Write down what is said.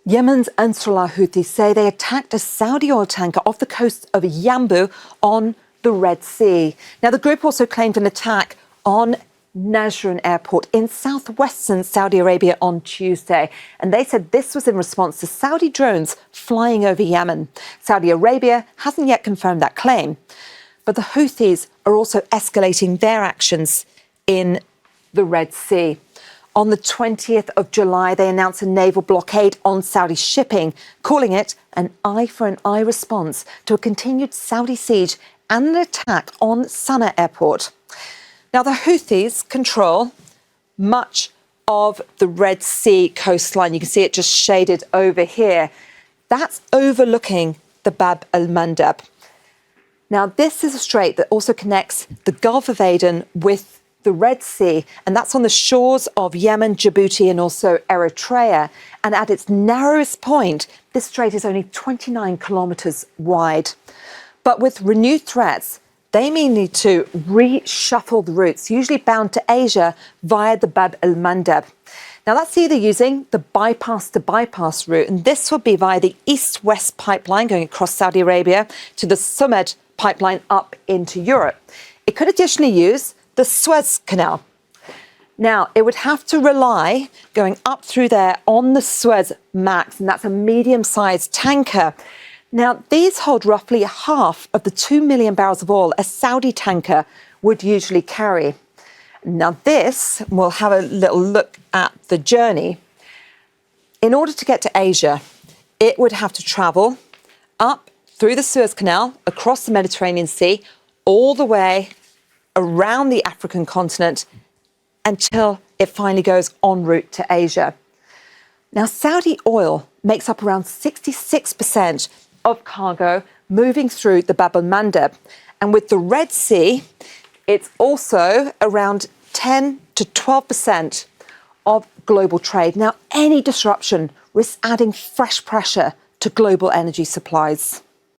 Yemen's Ansarullah Houthis say they attacked a Saudi oil tanker off the coast of Yanbu on the Red Sea. Now, the group also claimed an attack on Najran Airport in southwestern Saudi Arabia on Tuesday. And they said this was in response to Saudi drones flying over Yemen. Saudi Arabia hasn't yet confirmed that claim. But the Houthis are also escalating their actions in the Red Sea. On the 20th of July, they announced a naval blockade on Saudi shipping, calling it an eye-for-an-eye response to a continued Saudi siege and an attack on Sana'a Airport. Now, the Houthis control much of the Red Sea coastline. You can see it just shaded over here. That's overlooking the Bab al-Mandab. Now, this is a strait that also connects the Gulf of Aden with the Red Sea, and that's on the shores of Yemen, Djibouti, and also Eritrea. And at its narrowest point, this strait is only 29 kilometres wide. But with renewed threats, they may need to reshuffle the routes, usually bound to Asia via the Bab al-Mandab. Now, that's either using the bypass-to-bypass route, and this will be via the east-west pipeline going across Saudi Arabia to the Sumed pipeline up into Europe. It could additionally use the Suez Canal. Now, it would have to rely going up through there on the Suez Max, and that's a medium-sized tanker. Now, these hold roughly half of the 2 million barrels of oil a Saudi tanker would usually carry. Now, this, we'll have a little look at the journey. In order to get to Asia, it would have to travel up through the Suez Canal, across the Mediterranean Sea, all the way around the African continent until it finally goes en route to Asia. Now, Saudi oil makes up around 66% of cargo moving through the Bab al-Mandab. And with the Red Sea, it's also around 10 to 12% of global trade. Now, any disruption risks adding fresh pressure to global energy supplies.